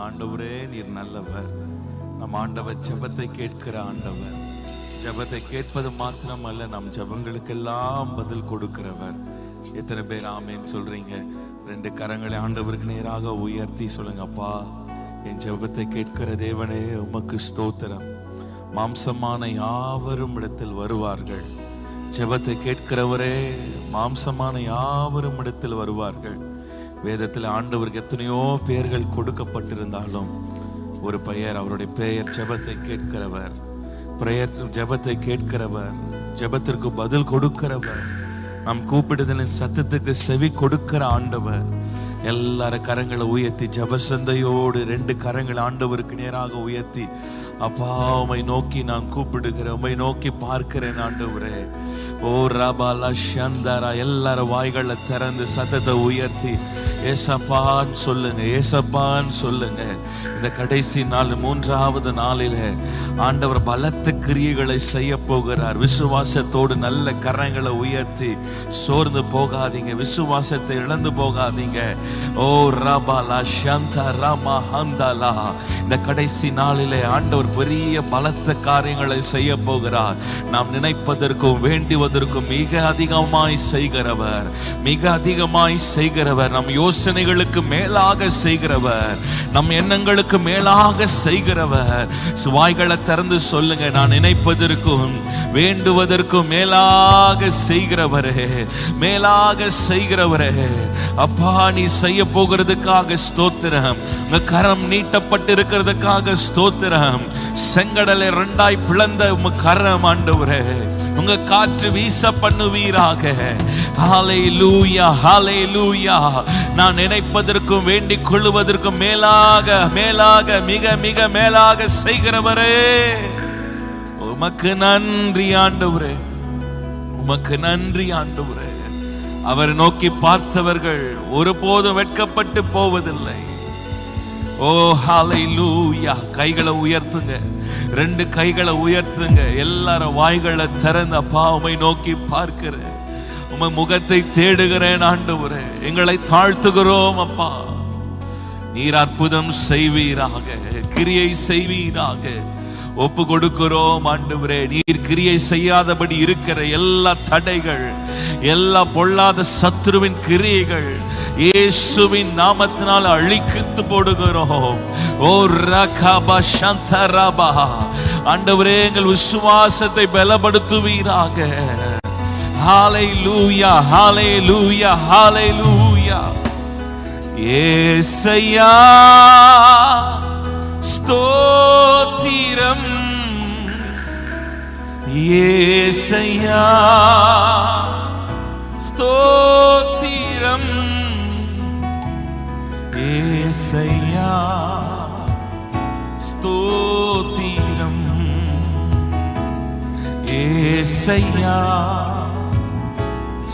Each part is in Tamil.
ஆண்டவரே நீர் நல்லவர். நம் ஆண்டவர் ஜெபத்தை கேட்கிற ஆண்டவர். ஜெபத்தை கேட்பது மாத்திரம் அல்ல, நம் ஜெபங்களுக்கெல்லாம் பதில் கொடுக்கிறவர். எத்தனை பேர் ஆமேன்னு சொல்றீங்க? ரெண்டு கரங்களை ஆண்டவருக்கு நேராக உயர்த்தி சொல்லுங்க, அப்பா என் ஜெபத்தை கேட்கிற தேவனே உமக்கு ஸ்தோத்திரம். மாம்சமான யாவரும் இடத்தில் வருவார்கள். ஜெபத்தை கேட்கிறவரே மாம்சமான யாவரும் இடத்தில் வருவார்கள். வேதத்தில் ஆண்டவருக்கு எத்தனையோ பெயர்கள் கொடுக்கப்பட்டிருந்தாலும் ஒரு பெயர், அவருடைய பெயர் ஜெபத்தை கேட்கிறவர். ஜெபத்தை கேட்கிறவர், ஜெபத்திற்கு பதில் கொடுக்கிறவர், நம் கூப்பிடுதலின் சத்தத்துக்கு செவி கொடுக்கிற ஆண்டவர். எல்லார கரங்களை உயர்த்தி ஜபசந்தையோடு ரெண்டு கரங்களை ஆண்டவருக்கு நேராக உயர்த்தி, அப்பா உம்மை நோக்கி நான் கூப்பிடுகிறேன், உம்மை நோக்கி பார்க்கிறேன் ஆண்டவரே. ஓ ரபாலா ஷந்தாரா, எல்லார வாய்களை திறந்து சத்தத்தை உயர்த்தி ஏசப்பான்னு சொல்லுங்க, ஏசப்பான்னு சொல்லுங்க. இந்த கடைசி நாள், மூன்றாவது நாளில ஆண்டவர் பலத்த கிரியைகளை செய்ய போகிறார். விசுவாசத்தோடு நல்ல கரங்களை உயர்த்தி சோர்ந்து போகாதீங்க, விசுவாசத்தை இழந்து போகாதீங்க. ஓ ரபாலா ஷந்தா ராமா ஹந்தாலா, இந்த கடைசி நாளிலே ஆண்டவர் பெரிய பலத்த காரியங்களை செய்ய போகிறார். நாம் நினைப்பதற்கும் வேண்டுவதற்கும் மிக அதிகமாய் செய்கிறவர், மிக அதிகமாய் செய்கிறவர். நம் யோசனைகளுக்கு மேலாக செய்கிறவர், நம் எண்ணங்களுக்கு மேலாக செய்கிறவர். வாய்களை திறந்து சொல்லுங்க, நான் நினைப்பதற்கும் வேண்டுவதற்கும் மேலாக செய்கிறவரே, மேலாக செய்கிறவரே. அப்பா நீ செய்ய போகிறதுக்காக ஸ்தோத்திரம். உங்க கரம் நீட்டப்பட்டு இருக்கிறதுக்காக ஸ்தோத்திரம். செங்கடலை இரண்டாய் பிளந்த உங்க கரம் ஆண்டவரே, உங்க காற்று வீச பண்ணுவீராக. ஹல்லேலூயா, ஹல்லேலூயா. நான் நினைப்பதற்கும் வேண்டிக் கொள்வதற்கும் மேலாக மேலாக மிக மிக மேலாக செய்கிறவரே, உமக்கு நன்றி ஆண்டவரே, உமக்கு நன்றி ஆண்டவரே. அவர் நோக்கி பார்த்தவர்கள் ஒருபோதும் வெட்கப்பட்டு போவதில்லை. ஓ ஹல்லேலூயா. கைகளை உயர்த்துங்க, ரெண்டு கைகளை உயர்த்துங்க. எல்லாரும் வாய்களை திறந்து, அப்பா உம்மை நோக்கி பார்க்கிறேன், உம்மை முகத்தை தேடுகிறேன் ஆண்டவரே. எங்களை தாழ்த்துகிறோம் அப்பா. நீர் அற்புதம் செய்வீராக, கிரியை செய்வீராக. ஒப்பு கொடுக்கிறோம் ஆண்டவரே. நீர் கிரியை செய்யாதபடி இருக்கிற எல்லா தடைகள், எல்லா பொல்லாத சத்துருவின் கிரியைகள் இயேசுவின் நாமத்தினால் அழித்து போடுகிறோம். ஓ ரகபா சந்தரபா, ஆண்டவரே எங்கள் விசுவாசத்தை பலப்படுத்துவீராக. ஹல்லேலூயா, ஹல்லேலூயா, ஹல்லேலூயா. ஏசையா ஸ்தோத்திரம், ஏசையா ஸ்தோத்திரம், ஏசையா ஸ்தோத்திரம், ஏசையா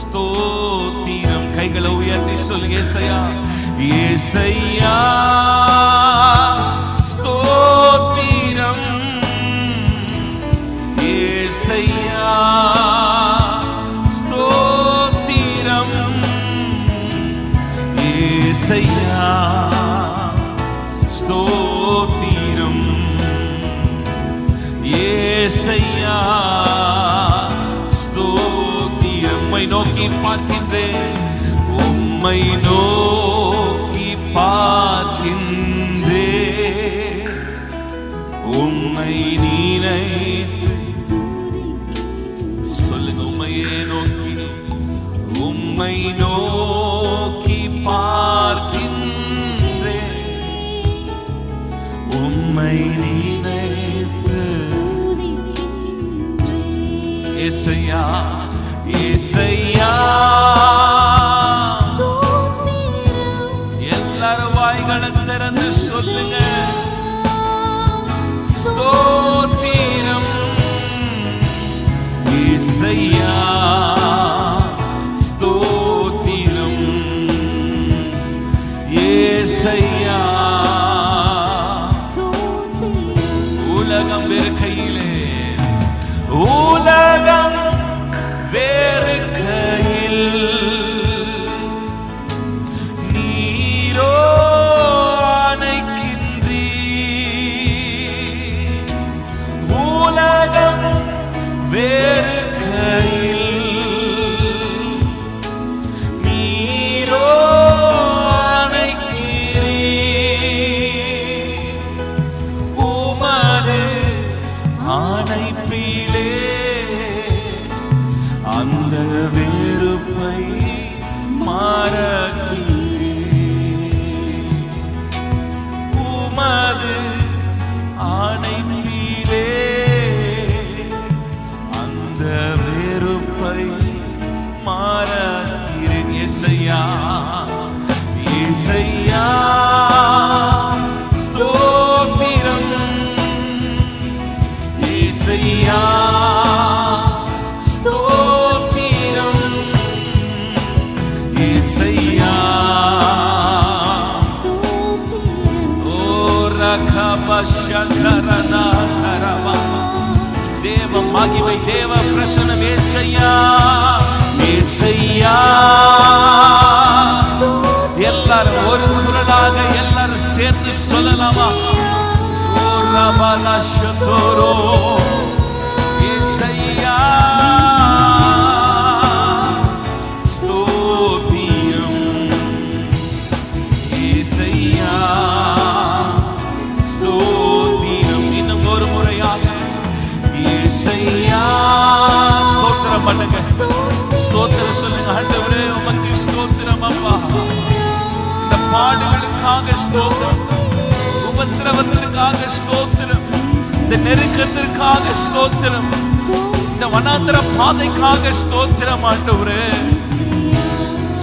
ஸ்தோத்திரம். கைகளை உயர்த்தி சொல்லுங்க, ஏசையா, ஏசையா ஸ்தோத்திரம், ஏசையா ஸ்தோத்திரம், ஏசையா ஸ்தோத்திரம், ஏசையா ஸ்தோத்திரம். உம்மை நோக்கி பார்க்கின்றேன், உம்மை நோக்கி பார்க்கின்றேன், உம்மை நினைத்து சொல்லுங்க, உம்மையே நோக்கி, உம்மை நோக்கி பார்க்கின்றேன், உம்மை நினைத்து. ஏசையா, ஏசையா எல்லாரும் வாய்களை திறந்து சொல்லுங்க, ஸ்தோத்திரம், ஏசையா ஸ்தோத்திரம், ஏசையா. உலகம் வேறு கையிலே, உலகம் வேறு கையில், நீரோ அணைக்கின்ற தேவ மகிமை, தேவ பிரசன்னம். ஏசையா, ஏசையா. எல்லாரும் ஒரு குரலாக எல்லாரும் சேர்ந்து சொல்லலாமா? ஓ ரபலா ஷதோரோ, ஏசையா ஸ்தோத்திரம், ஏசையா ஸ்தோத்திரம். இன்னும் ஒரு முறையாக ஏசையா ஸ்தோத்திரம் பண்ணுங்க, ஸ்தோத்திரம் சொல்லுங்க. ஆண்டவரே உமக்கு ஸ்தோத்திரம் அப்பா. இந்த பாடுகளுக்காக ஸ்தோத்திரம், உபத்திரவத்திற்காக ஸ்தோத்திரம், இந்த நெருக்கத்திற்காக ஸ்தோத்திரம், இந்த வனாந்தர பாதைக்காக ஸ்தோத்திரம். ஆண்டவரே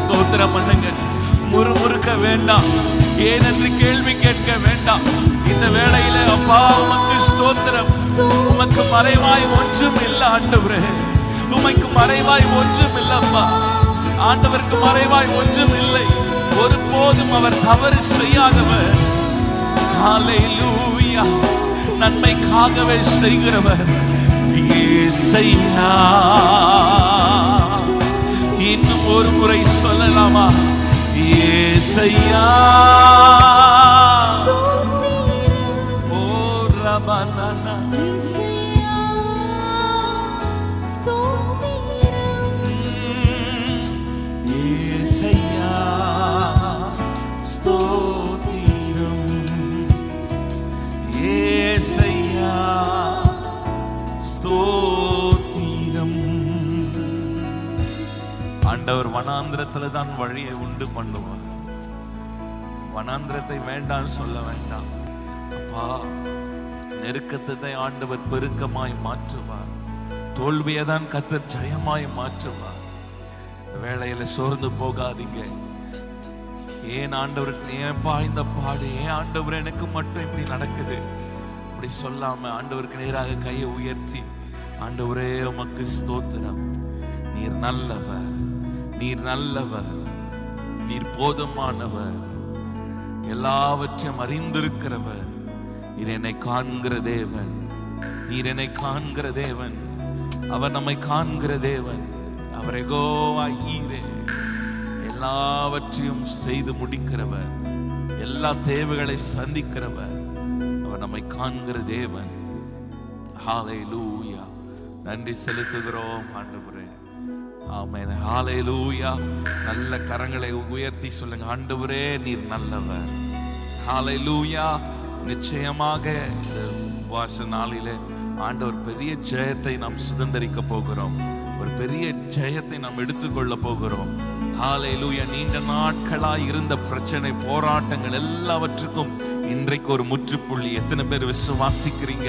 ஸ்தோத்திரம் பண்ணுங்க. முறுமுறுக்க வேண்டாம், ஏனென்று கேள்வி கேட்க வேண்டாம். இந்த வேளையில அப்பா உமக்கு ஸ்தோத்திரம். உமக்கு மறைவாய் ஒன்றும் இல்லை ஆண்டவரே, உமைக்கு மறைவாய் ஒன்றும் இல்லப்பா. ஆண்டவருக்கு மறைவாய் ஒன்றும் இல்லை. ஒருபோதும் அவர் தவறு செய்யாதவர். ஹல்லேலூயா. நன்மைக்காகவே செய்கிறவர் ஏசையா. இன்னும் ஒரு முறை சொல்லலாமா? ஏசையா. ஓ ரபனானா, ஏசையா ஸ்தோத்திரம், ஏசையா ஸ்தோத்திரம். ஆண்டவர் வனாந்திரத்துல தான் வழியை உண்டு பண்ணுவார். வனாந்திரத்தை வேண்டாம் சொல்ல வேண்டாம் அப்பா. நெருக்கத்தை ஆண்டவர் பெருக்கமாய் மாற்றுவார். தோல்வியை தான் கர்த்தர் ஜெயமாய் மாற்றுவார். வேளையில சோர்ந்து போகாதீங்க. ஏன் ஆண்டவருக்கு ஏன்பா இந்த பாடு, ஏன் ஆண்டவர் எனக்கு மட்டும் இப்படி நடக்குது அப்படி சொல்லாம ஆண்டவருக்கு நேராக கையை உயர்த்தி, ஆண்டவரே உமக்கு ஸ்தோத்திரம். நீர் நல்லவர், நீர் நல்லவர், நீர் போதுமானவர், எல்லாவற்றையும் அறிந்திருக்கிறவர். நீர் என்னை காண்கிற தேவன், நீர் என்னை காண்கிற தேவன், அவர் நம்மை காண்கிற தேவன். அவர் யெகோவா ஈரே, எல்லாவற்றையும் செய்து முடிக்கிறவர், எல்லா தேவைகளை சந்திக்கிறவர். அவர் நம்மை காண்கிற தேவன். ஹல்லேலூயா. நன்றி செலுத்துகிறோம் ஆண்டவரே. ஆமென். ஹல்லேலூயா. நல்ல கரங்களை உயர்த்தி சொல்லுங்க, ஆண்டவரே நீர் நல்லவர். ஹல்லேலூயா. நிச்சயமாக இந்த உபவாச நாளிலே ஆண்டவர் பெரிய ஜெயத்தை நாம் சுதந்தரிக்க போகிறோம். ஒரு பெரிய ஜெயத்தை நாம் எடுத்துக்கொள்ள போகிறோம். ஹல்லேலூயா. நீண்ட நாட்களாய் இருந்த பிரச்சனை, போராட்டங்கள் எல்லாவற்றுக்கும் இன்றைக்கு ஒரு முற்றுப்புள்ளி. எத்தனை பேர் விசுவாசிக்கிறீங்க?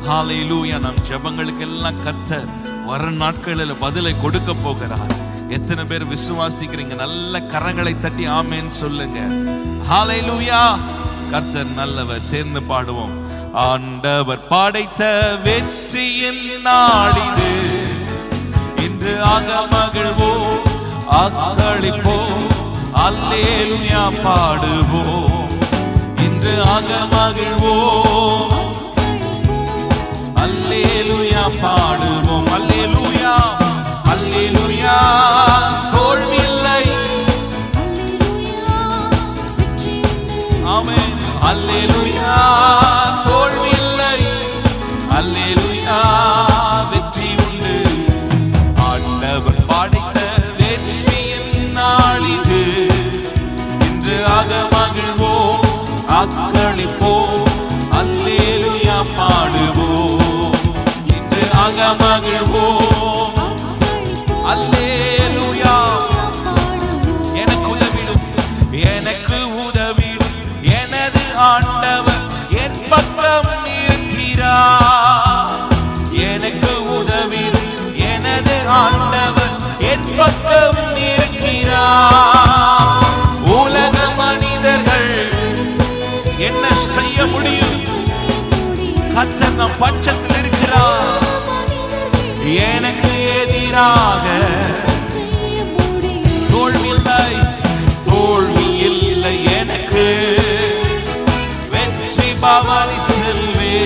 ஹல்லேலூயா. நம் ஜெபங்களுக்கு எல்லாம் கர்த்தர் வர நாட்களில் பதிலை கொடுக்க போகிறார். எத்தனை பேர் விசுவாசிக்கிறீங்க? நல்ல கரங்களை தட்டி ஆமென் சொல்லுங்க. ஹல்லேலூயா. கர்த்தர் நல்லவர். சேர்ந்து பாடுவோம். ஆண்டவர் படைத்த வெற்றியின் நாளிது, இன்று அகமகிழ்வோம் அக்களிப்போம், அல்லேலூயா பாடுவோம். இன்று அகமகிழ்வோம் அல்லேலூயா பாடுவோம். அல்லேலூயா, அல்லேலூயா. தோல்வி இல்லை. ஆமென். அல்லேலூயா. தோல்வி இல்லை. அல்லேலூயா. வெற்றி உண்டு. ஆண்டவர் படைத்த வெற்றியின் நாளிது, இன்று அகமகிழ்வோம் அக்களிப்போம், அல்லேலூயா பாடுவோம். இன்று அகமகிழ்வோம். அல்லேலூயா. எனக்கு உதவிடும், எனக்கு உதவிடும் எனது ஆண்டவர் என் பக்கம் இருக்கிறார். எனக்கு உதவிடும் எனது ஆண்டவர் என் பக்கம் இருக்கிறார். உலக மனிதர்கள் என்ன செய்ய முடியும்? கர்த்தர் நம் பட்சத்தில் இருக்கிறார். எனக்கு எதிராக தோல்வி இல்லை, தோல்வி இல்லை. எனக்கு வெற்றி பவனி செல்வே,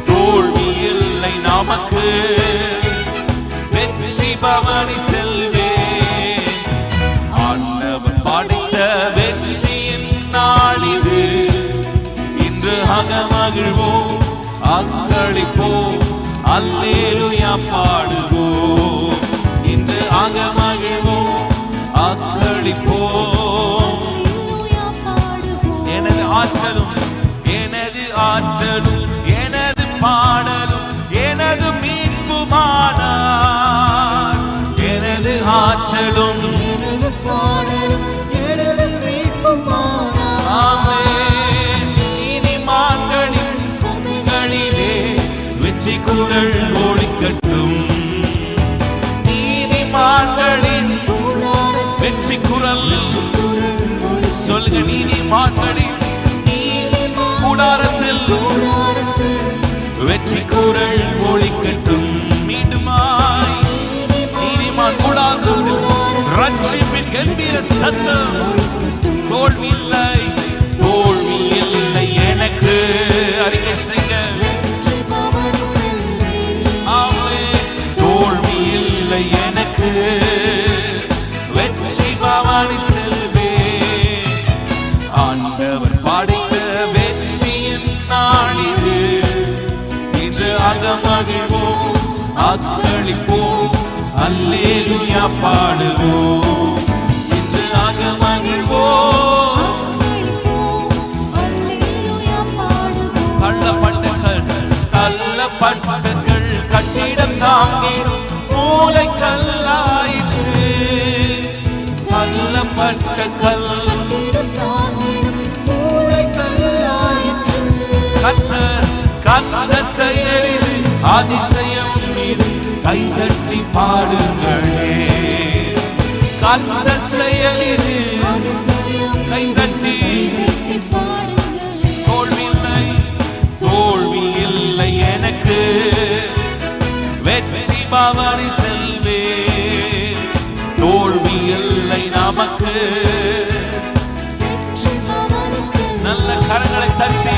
தோல்வி இல்லை நமக்கு, வெற்றி பவனி செல்வே. ஆண்டவர் படைத்த வெற்றியின் நாளிது, இன்று அகமகிழ்வோம் அக்களிப்போம் அல்லேலூயா பாடுவோம். இன்று அகமகிழ்வோம் அக்களிப்போம். எனது ஆற்றலும் எனது ஆற்றலும் எனது பாடலும் எனது மீட்புமானார். எனது ஆற்றலும் எனது பாடலும் எனது மீட்புமானார். ஆமென். நீதிமான்களின் சபைகளிலே வெற்றி குரல் ஒலிக்கட்டும். நீதிமான்களின் வெற்றி குரல் சொல்லுங்க. நீதிமான்களின் கூடாரத்தில் வெற்றி குரல் ஒலிக்கட்டும். மீண்டுமாய் நீதிமான் கூடாரத்தில் ரட்சிப்பின் கம்பீர சத்தம். தோல்வி இல்லை, தோல்வி இல்லை எனக்கு. அறிக்கை செய்க. தோல்வி இல்லை எனக்கு, வெற்றி பவனி செல்வே. ஆண்டவர் படைத்த வெற்றியின் நாளிது, இன்று அகமகிழ்வோம் அக்களிப்போம் அல்லேலூயா பாடுவோம். இன்று அகமகிழ்வோம். தள்ளப்பட்டகள் கட்டிடம் தாங்கிடும் மூளை கல்லாயிற்று. தள்ளப்பட்ட கல் கத்த செயலில் அதிசயம் இது, கைதட்டி பாடுங்களே. கத்த செயலில் கைதட்டி. தோல்வி இல்லை, தோல்வி இல்லை எனக்கு, வெற்றி பவனி செல்வே. தோல்வி இல்லை நமக்கு. நல்ல கரங்களை தட்டி.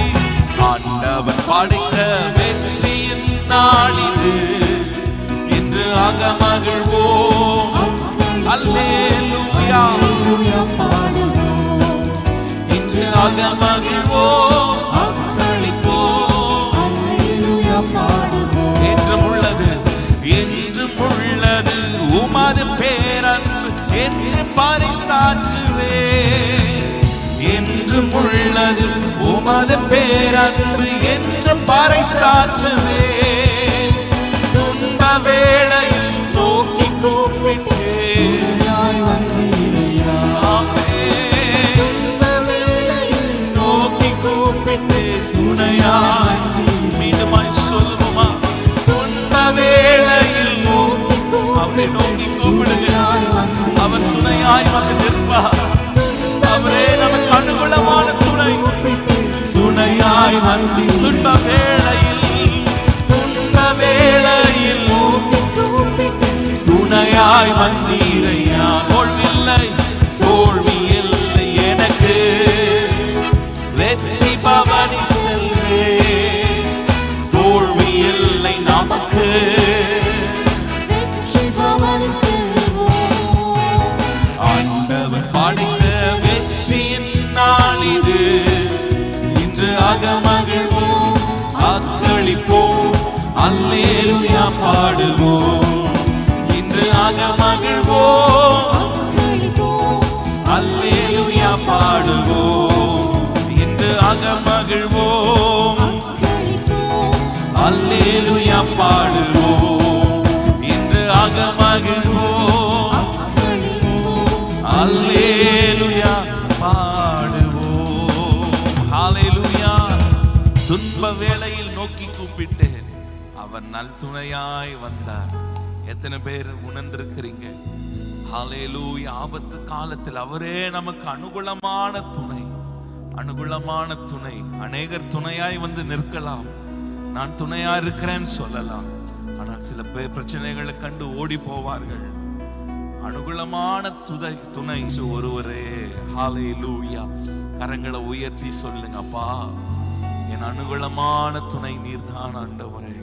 ஆண்டவர் படைத்த வெற்றியின் நாளிது, இன்று அகமகிழ்வோம் அல்லேலூயா. இன்று அகமகிழ்வோம் அக்களிப்போம். என்றும் உள்ளது, என்றும் உள்ளது உமது பேரன்பு என்று பரிசாற்றுவே. என்றும் உள்ளது உமது பேரன்பு என்று பறைசாற்றுவே. துன்ப வேளையில் நோக்கி கூப்பிட்டேன். நோக்கி கூப்பிட்டு துணையாய். மீண்டுமாய் சொல்லுவோமா? துன்ப வேளையில் அவரை நோக்கி கூப்பிடுங்க. அவர் துணையாய் வந்து நிற்பார். அவரே நமக்கு அனுகூலமான துணை. துணையாய் வந்து துன்ப வேளையில், துன்ப வேளையில் துணையாய் வந்தீரையா. தோல்வி இல்லை, தோல்வி இல்லை எனக்கு, வெற்றி பவனி செல்வே. தோல்வி இல்லை நமக்கு. ஆண்டவர் படைத்த வெற்றியின் நாளிது, இன்று அகமகிழ்வோம் அக்களிப்போம் அல்லேலூயா பாடுவோம். இன்று அகமகிழ்வோம் அல்லேலூயா பாடுவோம். இன்று அகமகிழ்வோம் அல்லேலூயா பாடுவோம். இன்று அகமகிழ்வோம் அல்லேலூயா பாடுவோம். ஹல்லேலூயா. துன்ப வேளையில் நோக்கி கூப்பிட்டேன், அவர் நல் துணையாய் வந்தார். எத்தனை பேர் உணர்ந்திருக்கிறீங்க? ஹல்லேலூயா. ஆபத்து காலத்தில் அவரே நமக்கு அனுகூலமான துணை. அனுகூலமான துணை. அநேகர் துணையாய் வந்து நிற்கலாம், நான் துணையா இருக்கிறேன்னு சொல்லலாம். ஆனால் சில பேர் பிரச்சனைகளை கண்டு ஓடி போவார்கள். அனுகூலமான துணை ஒருவரே. ஹல்லேலூயா. கரங்களை உயர்த்தி சொல்லுங்க, அப்பா என் அனுகூலமான துணை நீர்தான் ஆண்டவரே.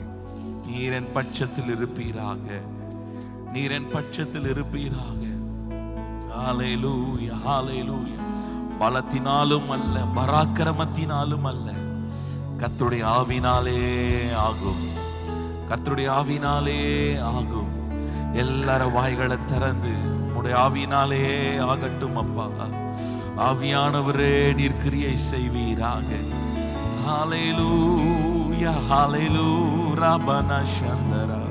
நீர் என் பட்சத்தில் இருப்பீராக, நீர் என் பட்சத்தில் இருப்பீராக. ஹல்லேலூயா, ஹல்லேலூயா. பலத்தினாலும் அல்ல, பராக்கிரமத்தினாலும் அல்ல, கர்த்தருடைய ஆவினாலே ஆகும், கர்த்தருடைய ஆவினாலே ஆகும். எல்லார வாய்களை திறந்து உம்முடைய ஆவினாலே ஆகட்டும் அப்பா. ஆவியானவரே நீர் கிரியை செய்வீராக. ஹல்லேலூயா, ஹல்லேலூயா. ரபனா சந்தரா.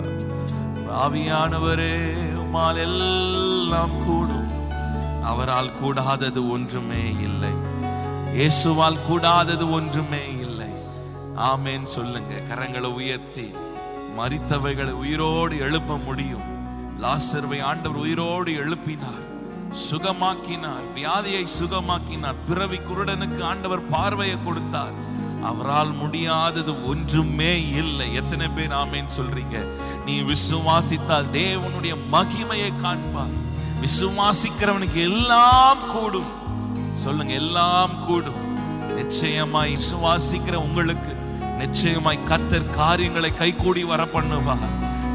ஆவியானவரே உம்மால் எல்லாம் கூடும். அவரால் கூடாதது ஒன்றுமே இல்லை. இயேசுவால் கூடாதது ஒன்றுமே இல்லை. ஆமென் சொல்லுங்க. கரங்களை உயர்த்தி மரித்தவைகளை உயிரோடு எழுப்ப முடியும். லாசருவை ஆண்டவர் உயிரோடு எழுப்பினார், சுகமாக்கினார், வியாதியை சுகமாக்கினார். பிறவி குருடனுக்கு ஆண்டவர் பார்வையை கொடுத்தார். அவரால் முடியாதது ஒன்றுமே இல்லை. எத்தனை பேர் ஆமென் சொல்றீங்க? நீ விசுவாசித்தால் தேவனுடைய மகிமையை காண்பார். விசுவாசிக்கிறவனுக்கு எல்லாம் கூடும். சொல்லுங்க, எல்லாம் கூடும். நிச்சயமாய் விசுவாசிக்கிற உங்களுக்கு நிச்சயமாய் கர்த்தர் காரியங்களை கைகூடி வர பண்ணுவார்.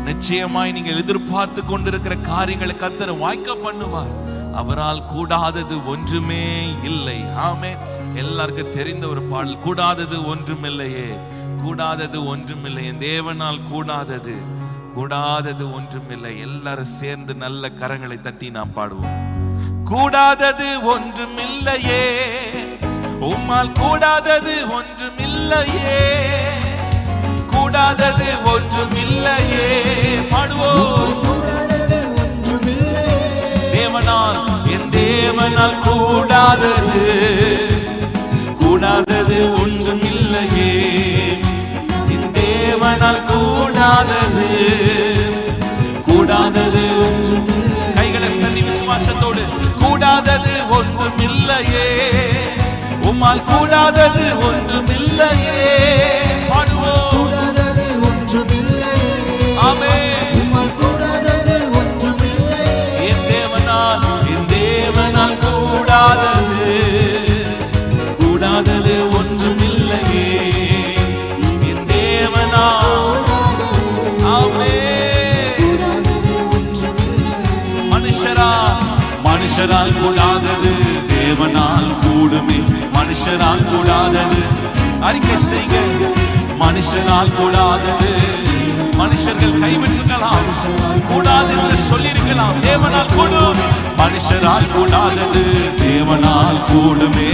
நிச்சயமாய் நீங்கள் எதிர்பார்த்து கொண்டிருக்கிற காரியங்களை கர்த்தர் வாய்க்க பண்ணுவார். அவரால் கூடாதது ஒன்றுமே இல்லை. ஆமென். எல்லாருக்கும் தெரிந்த ஒரு பாடல், கூடாதது ஒன்றுமில்லையே, கூடாதது ஒன்றுமில்லை, என் தேவனால் கூடாதது கூடாதது ஒன்றுமில்லை. எல்லாரும் சேர்ந்து நல்ல கரங்களை தட்டி நாம் பாடுவோம். கூடாதது ஒன்றுமில்லையே, உம்மால் கூடாதது ஒன்றுமில்லையே, கூடாதது ஒன்றுமில்லையே. பாடுவோம். தேவனால், என் தேவனால் கூடாதது கூடாதது ஒன்றுமில்லையே, என் தேவனால் கூடாதது கூடாதது ஒன்றுமில்லை. கைகளை தட்டி விசுவாசத்தோடு, கூடாதது ஒன்றுமில்லையே, உம்மால் கூடாதது ஒன்றுமில்லையே. பாடுவோம். கூடாதது ஒன்றுமில்லையே. ஆமென். உம்மால் கூடாதது ஒன்றுமில்லையே. என் தேவனால், என் தேவனால் கூடாதது கூடாதது ஒன்றுமில்லையே, என் தேவனால். ஆமென். மனுஷரால் கூடாதது தேவனால் கூடுமே. மனுஷரால் கூடாதது, அறிக்கை செய்க, மனுஷரால் கூடாதது. மனுஷர்கள் கைவிட்டுக்கலாம், கூடாது என்று சொல்லியிருக்கலாம், தேவனால் கூடும். மனுஷரால் கூடாதது தேவனால் கூடுமே.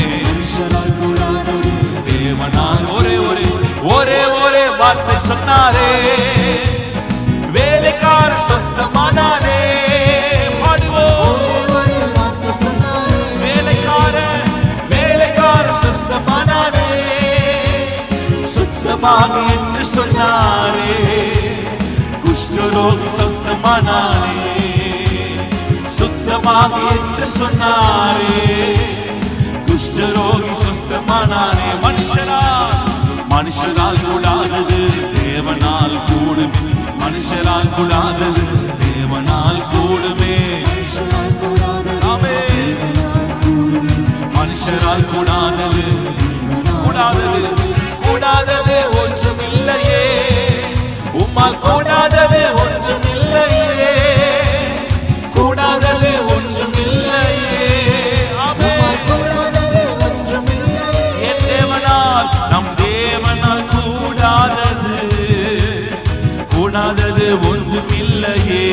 தேவனால் ஒரே ஒரே ஒரே ஒரே வார்த்தை சொன்னாரே, வேலைக்கார சொஸ்தமானாரே. பாடுவோம். சொஸ்தமானாரே, சுத்தமாக என்று சொன்னாரே. குஷ்டரோகி சொஸ்தமானாரே, சுத்தமாக என்று சொன்னாரே. குஷ்டரோகி சொஸ்தமானாரே. மனுஷரால் கூடாதது தேவனால் கூடுமே. மனுஷரால் கூடாதது தேவனால் கூடுமே. மனுஷரால் கூடாதது கூடாதது கூடாதது ஒன்றுமில்லையே, உம்மால் கூடாதது ஒன்றுமில்லையே, கூடாதது ஒன்றுமில்லையே. என் தேவனால், நம் தேவனால் கூடாதது கூடாதது ஒன்றுமில்லையே,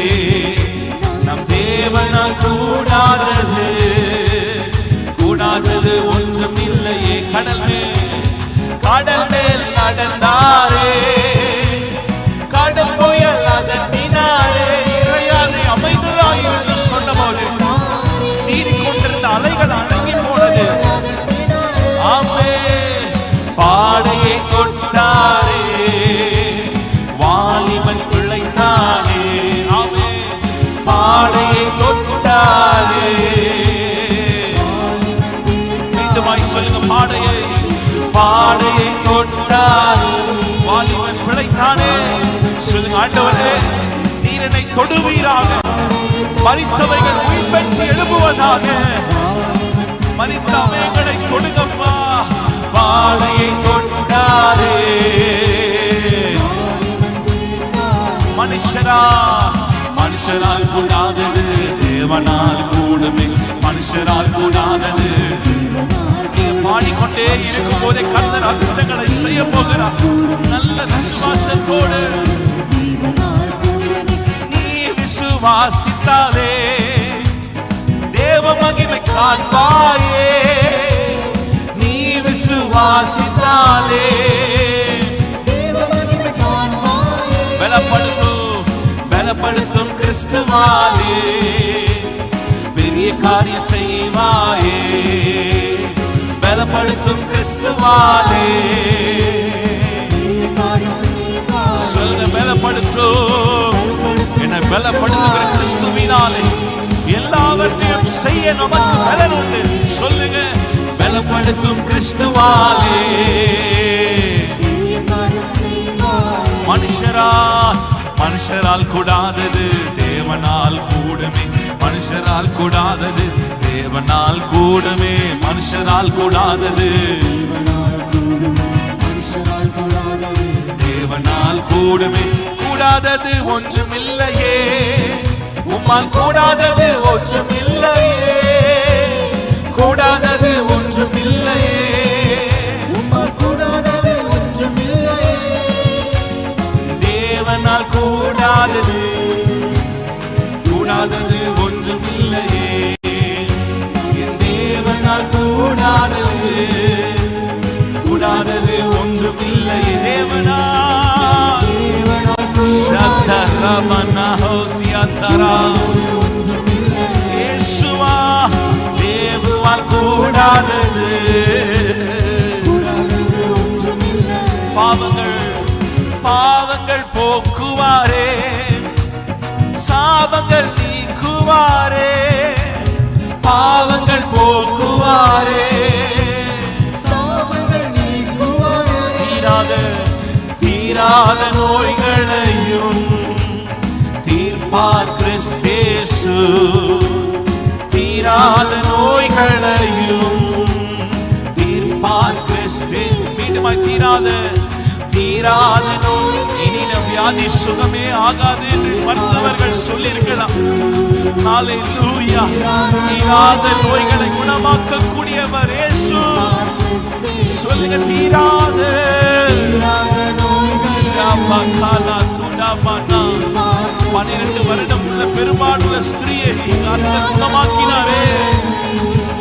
நம் தேவனால் கூடாதது கூடாதது ஒன்றுமில்லையே. கடல் மேல் நடந்தாரே, கடல் புயல் அதட்டினாரே. இறையானை அமைதலாய் என்று சொன்னபோது சீறிக்கொண்டிருந்த அலைகள் அடங்கி போனது. ஆமென். பாடையை கொண்டாரே, வாலிபன் பிழைத்தானே. ஆமென். பாடையை கொண்டாரே. சொல்லுங்க, பாடையை பாடையை கொண்டார், வாலிபன் பிழைத்தானே. சொல்லுங்க, ஆண்டவரே நீர் என்னை தொடுவீராக, மரித்தவைகள் உயிர் பெற்று எழுப்புவதாக, மரித்த அவயங்களை தொடுங்கப்பா. பாடையை தொட்டாரே மனுஷரால் கூடாதது தேவனால் கூடுமே. மனுஷரால் கூடாதது. பாடிக்கொண்டே இருக்கும் போதே கர்த்தர் அற்புதங்களை செய்ய போகிறார். நல்ல விசுவாசத்தோடு நீ விசுவாசித்தாலே தேவ மகிமை காண்பாயே. நீ விசுவாசித்தாலே பலப்படுத்தும் கிறிஸ்துவாலே பெரிய காரியம் செய்வாயே. பலப்படுத்தும் கிறிஸ்துவாலே சொல்ல பலப்படுத்தும். என்னை பலப்படுத்துகிற கிறிஸ்துவினாலே எல்லாவற்றையும் செய்ய நமக்கு பலன் உண்டு. சொல்லுங்க, பலப்படுத்தும் கிறிஸ்துவாலே. மனுஷரால் கூடாதது தேவனால் கூடுமே. மனுஷரால் கூடாதது தேவனால் கூடுமே. மனுஷரால் கூடாதது தேவனால் கூடுமே. கூடாதது ஒன்றுமில்லையே. உம்மால் கூடாதது ஒன்றுமில்லையே. கூடாதது ஒன்றுமில்லையே. உம்மால் கூடாதது ஒன்றுமில்லையே. தேவனால் கூடாதது ஒன்றுமில்லையே. என் தேவனால் கூடாதது ஒன்றுமில்லையே. தேவனால் இயேசுவா தேவனால் கூடாதது. பாவங்கள் போக்குவாரே. சாபங்கள் நீக்குவாரே. பாவங்கள் போக்குவாரே. சாபங்கள் நீக்குவாரே. தீராத நோய்களையும் தீர்ப்பார் கிறிஸ்தேசு. தீராத நோய்களையும் தீர்ப்பார் கிறிஸ்தேசு. மீண்டுமாய் தீராத நோய் இனி வியாதி சுகமே ஆகாது என்று மருத்துவர்கள் சொல்லியிருக்கலாம். ஹல்லேலூயா. தீராத நோய்களை குணமாக்க கூடியவர் இயேசு. சொல்லுங்க, தீராத 12 வருடம் உள்ள பெரும்பாலுள்ள ஸ்திரியை குணமாக்கினாரே.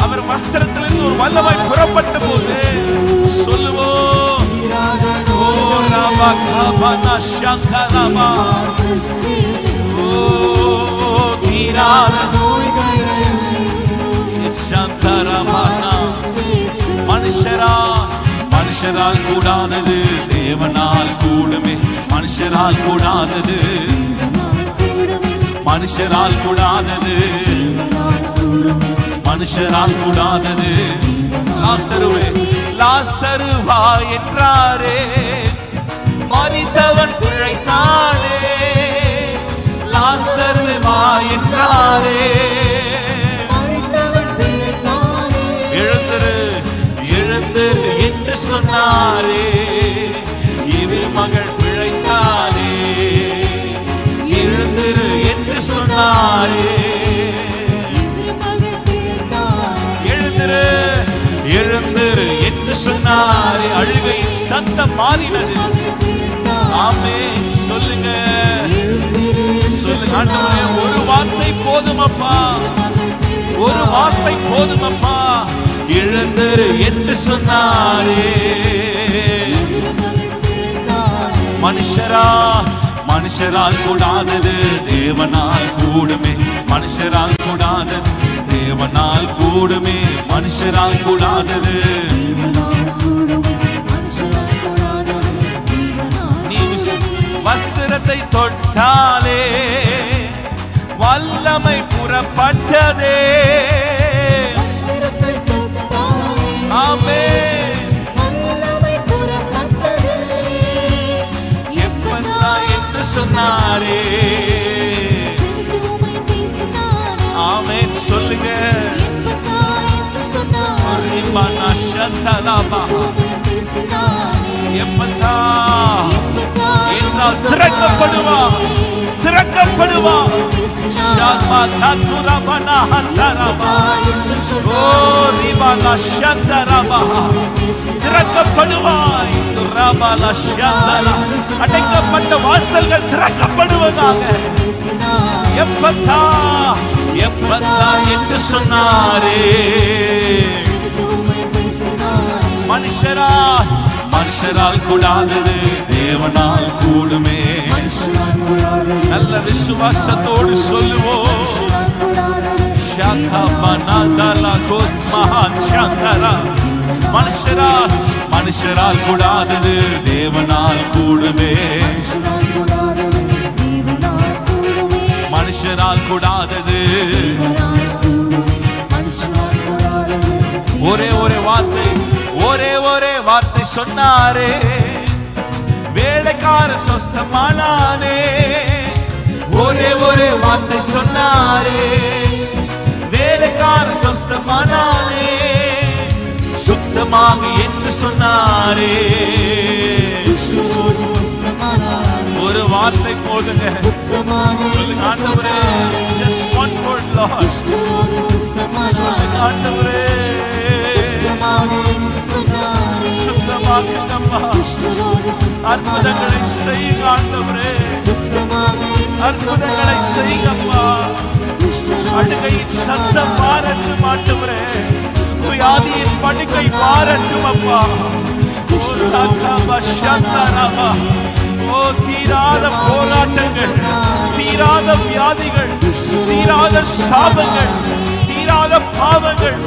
அவர் வஸ்திரத்திலிருந்து ஒரு வல்லமை புறப்பட்ட போது சொல்லுவோம், மனுஷரால் கூடாதது தேவனால் கூடுமே. மனுஷரால் கூடாதது லாசருவா என்றாரே. மரித்தவன் பிழைத்தானே. லாசருவா என்றாரே. எழுந்திரு என்று சொன்னாரே. இவள் மகள் பிழைத்தானே. எழுந்திரு என்று சொன்னாரே. எழுந்திரு என்று சொன்னாரே. அழுகையின் சத்தம் மாறினது. ஆமென். சொல்லுங்க ஆண்டவரே, ஒரு வார்த்தை போதுமப்பா. ஒரு வார்த்தை போதுமப்பா. எழுந்திரு என்று சொன்னாரே. மனுஷரால் கூடாதது தேவனால் கூடுமே. மனுஷரால் கூடாதது தேவனால் கூடுமே. மனுஷரால் கூடாதது. நீ வஸ்திரத்தை தொட்டாலே வல்லமை புறப்பட்டதே. ஆமென். எப்பதா என்று சொன்னாரே. ஆமென். சொல்லுங்க, எப்பத்தா என்றால் திறக்கப்படுவார், திறக்கப்படுவார். திறக்கப்படுவாய். அடைக்கப்பட்ட வாசல்கள் திறக்கப்படுவதாக. எப்பத்தா எப்பத்தா என்று சொன்னாரே. மனுஷரால் கூடாதது தேவனால் கூடுமே. நல்ல விசுவாசத்தோடு சொல்லுவோம். மனுஷரால் கூடாதது தேவனால் கூடுமே. மனுஷரால் கூடாதது. ஒரே வார்த்தை சொன்னாரே. வேலைக்கார சொஸ்தமானானே. ஒரே வார்த்தை சொன்னாரே. வேலைக்கார சொஸ்தமானானே. சுத்தமாக என்று சொன்னாரே. ஒரு வார்த்தை போதுங்க. சொல்லுங்க ஆண்டவரே, just one word Lord. சொல்லுங்க ஆண்டவரே, சுத்தமாக்குங்கப்பா. அற்புதங்களை செய்யுங்க ஆண்டவரே, அற்புதங்களை செய்யுங்கப்பா. அழுகையின் சத்தம் மாறட்டும் ஆண்டவரே, வியாதியின் படுக்கை மாறட்டும் அப்பா. ஓ தீராத போராட்டங்கள், தீராத வியாதிகள், தீராத சாபங்கள், தீராத பாவங்கள்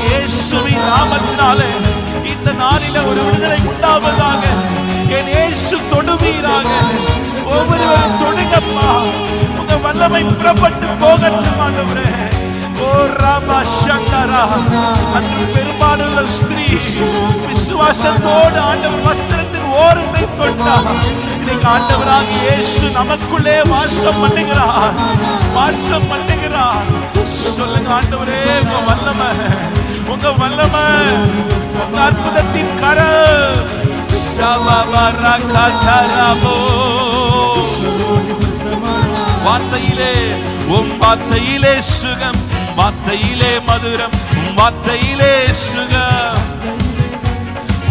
இயேசுவின் நாமத்தினாலே இந்த நாளில ஒரு விடுதலை உண்டாவதாக. என் இயேசு தொடுவீராக. ஒவ்வொருவரும் தொடுங்கப்பா. உங்க வல்லமை புறப்பட்டு போகட்டும் ஆண்டவரே. ஓ ராமா சங்கரா. அன்று பெரும்பாலுள்ள ஸ்திரீ விசுவாசத்தோடு ஆண்டவர் வஸ்திரத்தின் ஓரத்தை தொட்டார். இன்னைக்கு ஆண்டவராக இயேசு நமக்குள்ளே வாசம் பண்ணுகிறார், வாசம் பண்ணுகிறார். சொல்லுங்க ஆண்டவரே, உங்க வல்லமை, உங்க வல்லமை, உங்க அற்புதத்தின் கரம். வார்த்தையிலே, உம் வார்த்தையிலே சுகம், வார்த்தையிலே மதுரம், உம் வார்த்தையிலே சுகம்,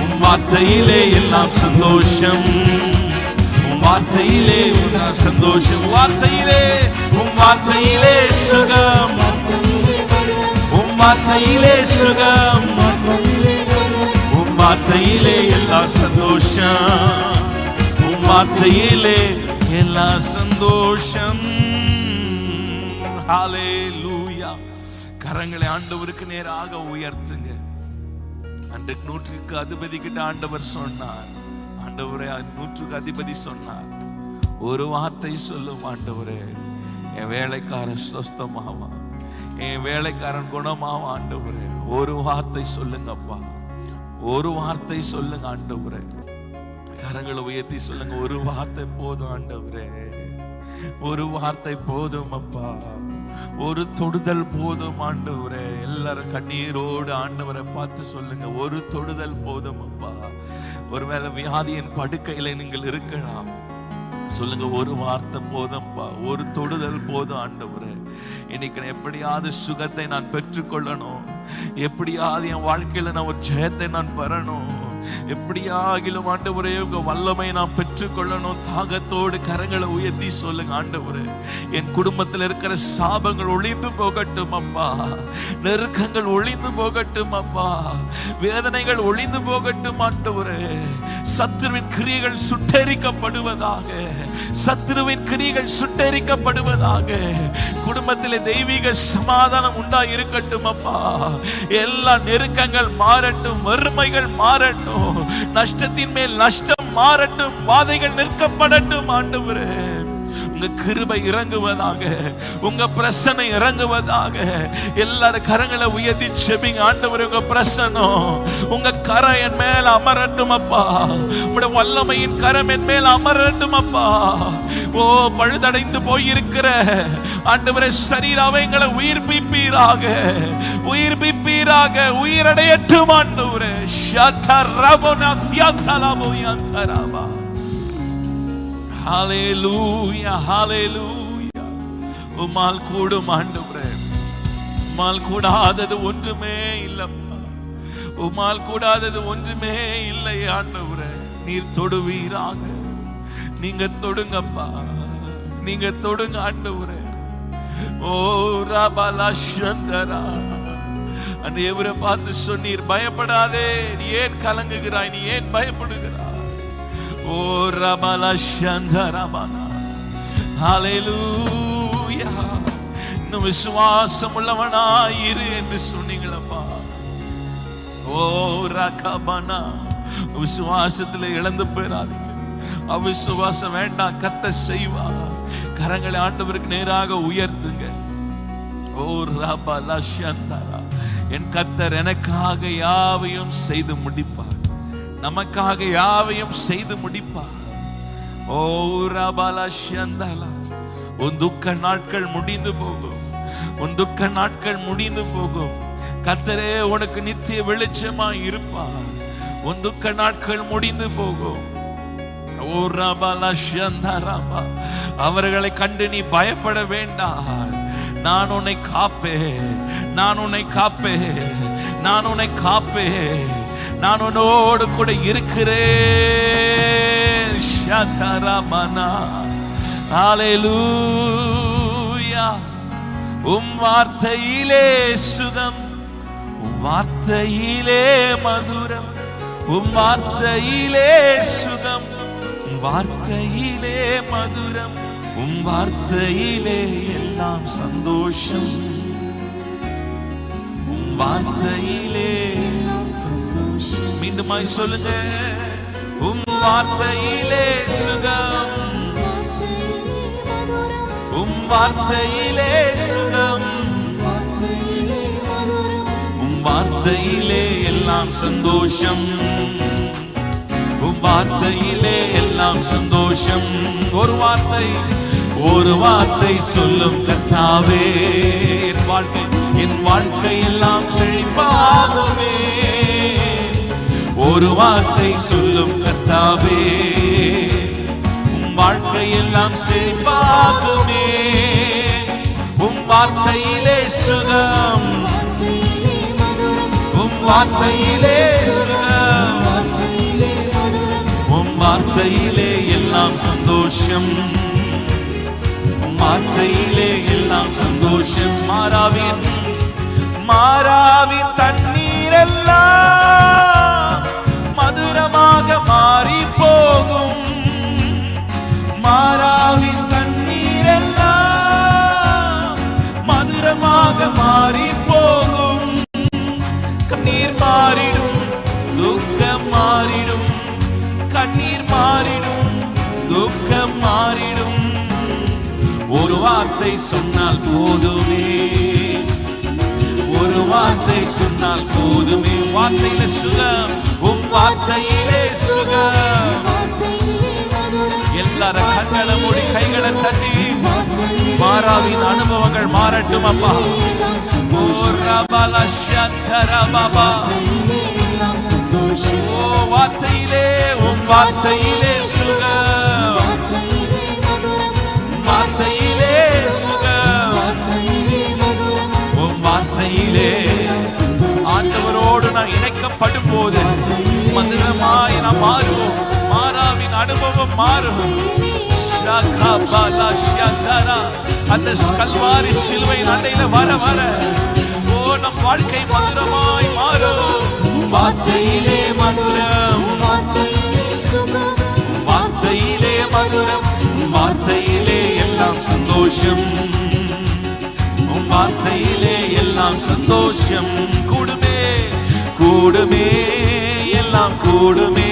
உம் வார்த்தையிலே எல்லாம் சந்தோஷம், உம் வார்த்தையிலே எல்லாம் சந்தோஷம். வார்த்தையிலே, உம் வார்த்தையிலே சுகம், உம் வார்த்தையிலே சுகம், உம் வார்த்தையிலே எல்லாம் சந்தோஷம், உம் வார்த்தையிலே எல்லா சந்தோஷம். ஹல்லேலூயா. கரங்களை ஆண்டவருக்கு நேராக உயர்த்துங்க. அன்றைக்கு 100க்கு அதிபதி கிட்ட ஆண்டவர் சொன்னார். ஆண்டவரே, 100க்கு அதிபதி சொன்னார், ஒரு வார்த்தை சொல்லும் ஆண்டவரே, என் வேலைக்காரன் சுஸ்தமாவா, என் வேலைக்காரன் குணமாவா. ஆண்டவரே, ஒரு வார்த்தை சொல்லுங்கப்பா, ஒரு வார்த்தை சொல்லுங்க ஆண்டவரே. கரங்களை உயர்த்தி சொல்லுங்க, ஒரு வார்த்தை போதும் ஆண்டவரே, ஒரு வார்த்தை போதும் அப்பா, ஒரு தொடுதல் போதும் ஆண்டவரே. எல்லாரும் கண்ணீரோடு ஆண்டவரை பார்த்து சொல்லுங்க, ஒரு தொடுதல் போதும் அப்பா. ஒருவேளை வியாதியின் படுக்கையில நீங்கள் இருக்கலாம், சொல்லுங்க, ஒரு வார்த்தை போதும்பா, ஒரு தொடுதல் போதும் ஆண்டவரே. இன்னைக்கு எப்படியாவது சுகத்தை நான் பெற்றுக்கொள்ளணும், எப்படியாவது என் வாழ்க்கையில நான் ஒரு ஜெயத்தை நான் பெறணும், எப்படியாகிலும் ஆண்டவரே உங்க வல்லமை நான் பெற்றுக்கொள்ளணும். தாகத்தோடு கரங்களை உயர்த்தி சொல்லுங்க, ஆண்டவரே, என் குடும்பத்தில் இருக்கிற சாபங்கள் ஒளிந்து போகட்டும் அப்பா, நெருக்கங்கள் ஒளிந்து போகட்டும் அப்பா, வேதனைகள் ஒளிந்து போகட்டும் ஆண்டவரே. சத்துருவின் கிரியைகள் சுட்டெரிக்கப்படுவதாக, சத்துருவின் கிரியைகள் சுட்டெரிக்கப்படுவதாக. குடும்பத்திலே தெய்வீக சமாதானம் உண்டாயிருக்கட்டும் அப்பா. எல்லா நெருக்கங்கள் மாறட்டும், வறுமைகள் மாறட்டும், நஷ்டத்தின் மேல் நஷ்டம் மாறட்டும், வாதைகள் நிற்கப்படட்டும் ஆண்டவரே. உங்க கிருபை இறங்குவதாக, உங்க பிரசன்னை இறங்குவதாக. எல்லாரும் கரங்களை உயர்த்தி செபிங்க. ஆண்டவரே, உங்க பிரசன்னம், உங்க கரம் என் மேல அமரட்டும் அப்பா. உங்க வல்லமையின் கரம் என் மேல அமரட்டும் அப்பா. ஓ, பழுதடைந்து போயிருக்கிற ஆண்டவரே சரீர அவயங்களை உயிர்ப்பிப்பீராக, உயிர்ப்பிப்பீராக, உயிரடையட்டும் ஆண்டவரே. ஷதரபனா சியதலபோயந்தரபா. ஹalleluya, ஹalleluya. உம்மால் கூடும் ஆண்டவரே, உம்மால் கூடாதது ஒன்றுமே இல்லப்பா. உம்மால் கூடாதது ஒன்றுமே இல்லை ஆண்டவரே. நீர் தொடுவீராக. நீங்க தொடுங்கப்பா, நீங்க தொடுங்க ஆண்டவரே. ஓ ரபலா சந்தரா, அன்றைவரை பார்த்து சொன்னீர், பயப்படாதே, நீ ஏன் கலங்குகிறாய், நீ ஏன் பயப்படுகிறாய்? ஓ ரபலா சந்தரபனா. ஹalleluya. இன்னும் விசுவாசம் உள்ளவனாயிரு என்று சொன்னீங்களப்பா. ஓ ரகபனா, விசுவாசத்துல இழந்து போயிடாதீங்க. அவிசுவாசம் வேண்டாம், கர்த்தர் செய்வார். கரங்களை ஆண்டவருக்கு நேராக உயர்த்துங்க. ஓ ரபலா சந்தரா, என் கர்த்தர் எனக்காக யாவையும் செய்து முடிப்பார், நமக்காக யாவையும் செய்து முடிப்பார். ஓ ரபலா சந்தரா, உன் துக்க நாட்கள் முடிந்து போகும், உன் துக்க நாட்கள் முடிந்து போகும். கர்த்தரே உனக்கு நித்திய வெளிச்சமாய் இருப்பார். உன் துக்க நாட்கள் முடிந்து போகும். ஓ ரபலா சந்தரா, அவர்களை கண்டு நீ பயப்பட வேண்டாம். நான் உன்னை காப்பேன், நான் உன்னை காப்பேன், நான் உன்னை காப்பேன், நான் உன்னோடு கூட இருக்கிறேன். ஷதரபனா. ஹalleluya. உம் வார்த்தையிலே சுகம், உம் வார்த்தையிலே மதுரம், உம் வார்த்தையிலே சுகம், உம் வார்த்தையிலே மதுரம், உம் வார்த்தையிலே எல்லாம் சந்தோஷம், உம் வார்த்தையிலே எல்லாம் சந்தோஷம். மீண்டுமாய் சொல்லுங்க. உம் வார்த்தையிலே சுகம், உம் வார்த்தையிலே சுகம், உம் வார்த்தையிலே எல்லாம் சந்தோஷம், உம் வார்த்தையிலே எல்லாம் சந்தோஷம். ஒரு வார்த்தை, ஒரு வார்த்தை சொல்லும் கர்த்தாவே, என் வாழ்க்கை, என் வாழ்க்கை எல்லாம் செழிப்பாகுமே. ஒரு வார்த்தை சொல்லும் கர்த்தாவே, உம் வாழ்க்கை எல்லாம் செழிப்பாகுமே. உம் வார்த்தையிலே சுகம், உம் வார்த்தையிலே சுகம், உம் வார்த்தையிலே எல்லாம் சந்தோஷம், உம் வார்த்தையிலே எல்லாம் சந்தோஷம். மாறாவின் தண்ணீர் எல்லாம் மதுரமாக மாறி போகும். மாறாவின் தண்ணீர் எல்லாம் மதுரமாக மாறி போகும். கண்ணீர் மாறிடும், துக்கம் மாறிடும், கண்ணீர் மாறிடும், துக்கம் மாறிடும். ஒரு வார்த்தை சொன்னால் போதுமே, ஒரு வார்த்தை சொன்னால் போதுமே. வார்த்தையிலே சுகம், உம் வார்த்தையிலே சுகம். எல்லாரும் கண்களை மூடி கைகளை தட்டி மாறாவின் அனுபவங்கள் மாறட்டும் அப்பா. ஓ வார்த்தையிலே, உம் வார்த்தையிலே சுகம், வார்த்தையிலே சுகம், உம் வார்த்தையிலே. ஆண்டவரோடு நான் இணைக்கப்படும் போது மதுரமாய் நாம் மாறுவோம். மாறாவின் அனுபவம் மாறும். அந்த கல்வாரி சிலுவை நடையில வர வர ஓ நம் வாழ்க்கை மதுரமாய் மாறும். வார்த்தையிலே மதுரம், வார்த்தையிலே மதுரம், வார்த்தையிலே எல்லாம் சந்தோஷம், வார்த்தையிலே எல்லாம் சந்தோஷம். கூடுமே, கூடுமே, எல்லாம் கூடுமே,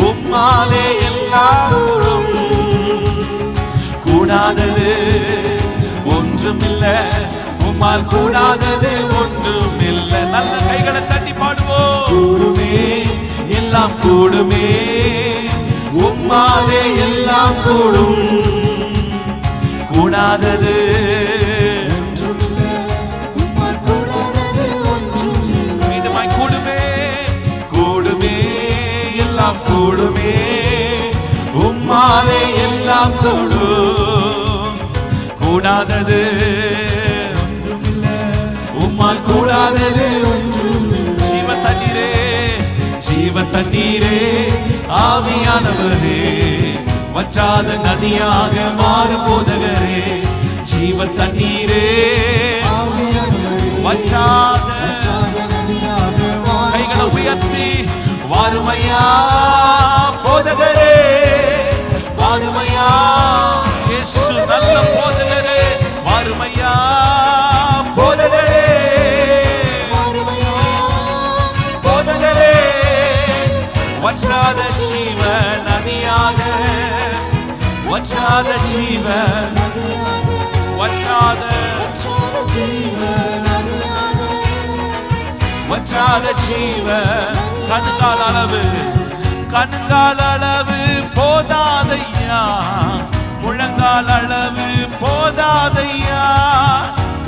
உம்மாலே எல்லாம் கூடும். ஒன்றுமில்லை, உம்மால் கூடாதது ஒன்றுமில்லை. நல்ல கைகளை தட்டி பாடுவோம். கூடுமே எல்லாம் கூடுமே, உம்மாலே எல்லாம் கூடும், கூடாதது மீண்டுமாய் கூடுமே, கூடுமே எல்லாம் கூடுமே, உம்மாலே எல்லாம் கூடும், கூடாதது உம்மால் கூடாதது ஒன்றுமில்லை. ஜீவ தண்ணீரே, ஜீவ தண்ணீரே, ஆவியானவரே, வற்றாத நதியாக மாறும் போதகரே, ஜீவ தண்ணீரே, வற்றாத கைகளை உயர்த்தி வாருமையா போதகரே, வாருமையா இயேசு நல்ல போதகரே, வாருமையா போதகரே, போதகரே, வற்றாத ஜீவ நதியாக, வற்றாத ஜீவ, வற்றாத வற்றாத ஜீவ, கண்கால் அளவு, கண்கால் அளவு போதாதையா, முழங்கால் அளவு போதாதையா,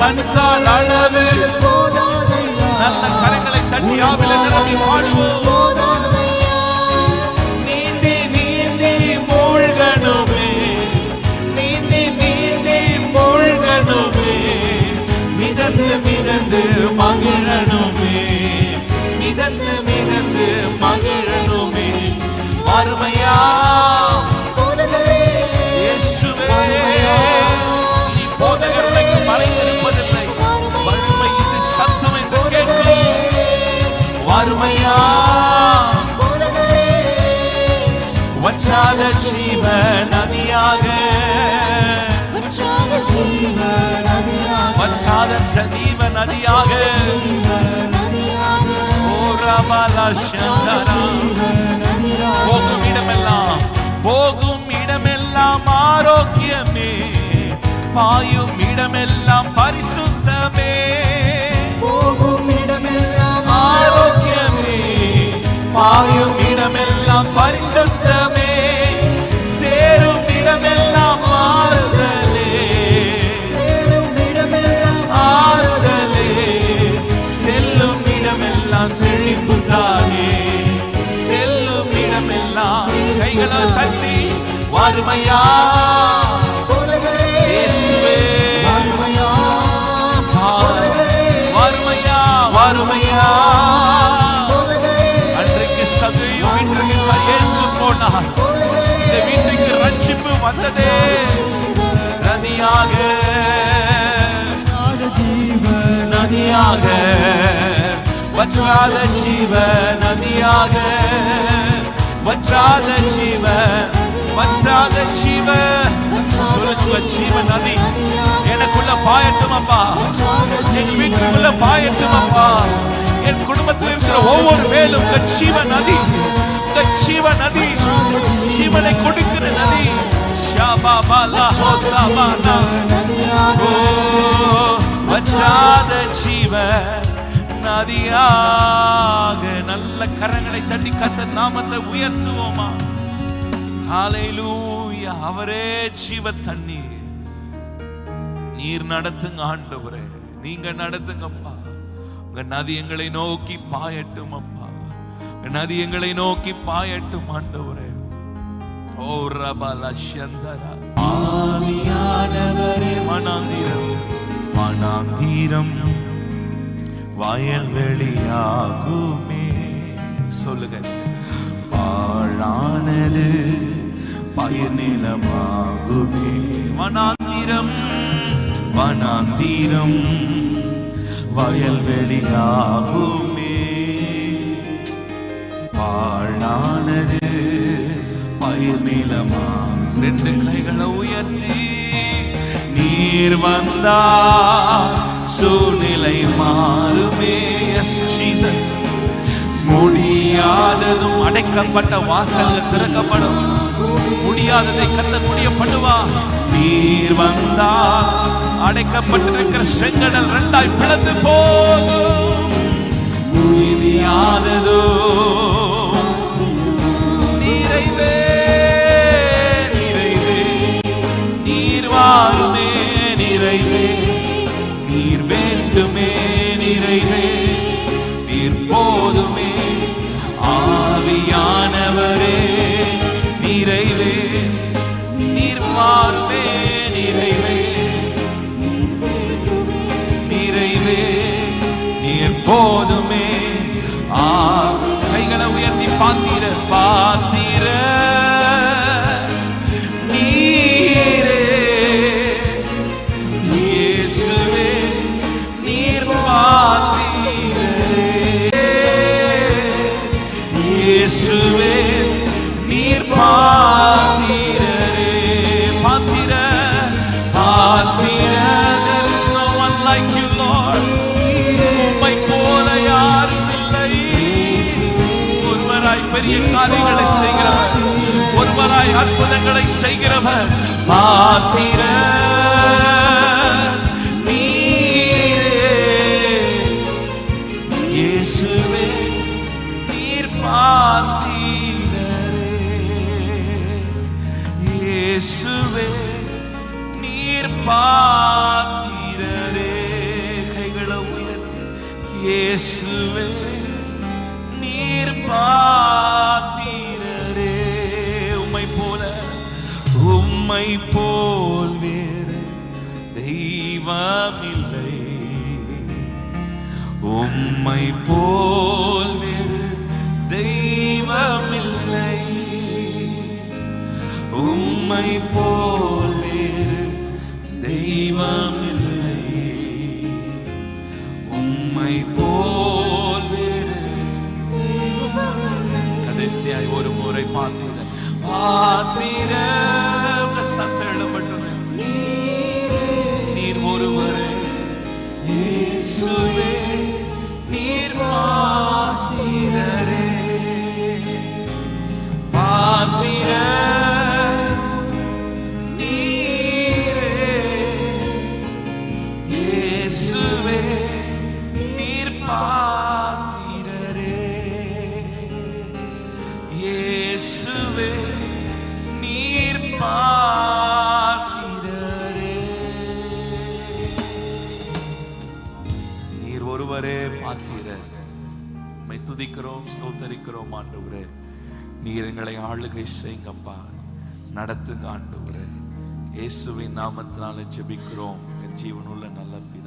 கண்கால் அளவு போதாதையா. நல்ல கரங்களை தட்டி ஆவில நிரம்பி பாடுவோம். நீந்தி நீந்தி மூழ்கணுமே, நீந்தி நீந்தி மூழ்கணுமே, மிதந்து மிதந்து மகிழணுமே, மிதந்து மிதந்து மகிழணுமே, அருமையா இயேசுவே. நீ போதகர்களுக்கு மறைந்திருப்பதில்லை, வறுமை இது சத்தம் என்று கேட்கும். வறுமையா வற்றாத ஜீவ நதியாக, வற்றாத ஜீவ நதியாக, போகும் இடமெல்லாம், போகும் இடமெல்லாம் ஆரோக்கியமே, பாயும் இடமெல்லாம் பரிசுத்தமே, போகும் இடமெல்லாம் ஆரோக்கியமே, பாயும் இடமெல்லாம் பரிசுத்தமே, சேரும் இடமெல்லாம் ஆறுதலே, சேரும் இடமெல்லாம் ஆறுதலே, செல்லும் இடமெல்லாம் செழிப்புதானே, செல்லும் இடமெல்லாம். கைகளை தட்டி வாருமையா இயேசுவே, வாருமையா வாருமையா வாருமையா. அன்றைக்கு சகையும் இன்றைக்கு இயேசு போனார், இந்த வீட்டுக்கு ரட்சிப்பு வந்ததே. நதியாக நதியாக, வற்றாத ஜீவ நதியாக, வற்றாத ஜீவ, வற்றாத ஜீவ, சுழற்சுவ ஜீவ நதி எனக்குள்ள பாயட்டும் அப்பா, என் வீட்டுக்குள்ள பாயட்டும் அப்பா, என் குடும்பத்தில் இருக்கிற ஒவ்வொரு வேலும் ஜீவ நதி, ஜீவ நதி, ஜீவனை கொடுக்கிற நதி. வற்றாத ஜீவ நதியாக. நல்ல கரங்களை தட்டி கர்த்தர் நாமத்தை உயர்த்துவோமா. ஹல்லேலூயா. அவரே ஜீவ தண்ணீர். நீர் நடத்துங்க ஆண்டவரே, நீங்க நடத்துங்கப்பா. உங்க நதி எங்களை நோக்கி பாயட்டும் அப்பா, உங்க நதி எங்களை நோக்கி பாயட்டும் ஆண்டவரே. ஓ ரபல சந்தரா ஆவியானவரே, மனாந்தீரம் மனாந்தீரம் வயல்வெளியாகுமே. சொல்லுங்க. பாழானது பயனிலமாகுமே. வனாந்தீரம் வனாந்தீரம் வயல்வெளியாகுமே. பாழானது பயனிலமா. ரெண்டு கைகளை உயர்த்தி நீர் வந்தா சூழ்நிலை மாறுமே. S Jesus. முடியாததும் அடைக்கப்பட்ட வாசல்கள் திறக்கப்படும். முடியாததை கர்த்தர் முடிய பண்ணுவா. நீர் வந்தா அடைக்கப்பட்டிருக்கிற செங்கடல் இரண்டாய் பிளந்து போகும். நீதியானதோ நிறைவே நிறைவே, நீர் வாருமே நிறைவே, நீர் வேண்டுமே நிறைவே, நீர் போதுமே ஆவியானவரே நிறைவே, நீர் வாருமே நிறைவே, நிறைவே, நீர் போதுமே. கைகளை உயர்த்தி பாத்தீர பாத்தீர நீரே இயேசுவே, நீர் பாத்தீரே இயேசுவே, நீர் பாத்தீரே பாத்தீர பாத்தீர. There is no one like you Lord. உம்மை போல யாரும் இல்லை. ஒருவராய் பெரிய காரியங்களை செய்கிறவர், ஒருவராய் அற்புதங்களை செய்கிறவர். பாத்திர நீரே இயேசுவே, நீர் பாத்திரரே இயேசுவே, நீர் பாத்திரரே. கைகளை உயர்த்தி இயேசுவே, நீர் பாத்திரரே. உம்மை போல் வேறு தெய்வமில்லை, உம்மை போல் வேறு தெய்வமில்லை, உம்மை போல் வேறு தெய்வமில்லை, உம்மை போல் வேறு தெய்வமில்லை. கடைசியாய் ஒரு முறை பார்த்தீங்க பாத்திர சத்தெழும்பட்டு நீர் ஒருவரே இயேசுவே, நீர் பாத்திரரே பாத்திர நீரே இயேசுவே, நீர் பாத்திரரே இயேசுவே, நீர் பாத்திரரே. நீர் ஒருவரே பாத்திரர். உம்மை துதிக்கிறோம், ஸ்தோத்தரிக்கிறோம் ஆண்டவரே. நீர் எங்களை ஆளுகை செய்யுங்கப்பா, நடத்துங்க ஆண்டவரே. இயேசுவின் நாமத்தினால ஜெபிக்கிறோம் என் ஜீவனுள்ள நல்ல பிதாவே.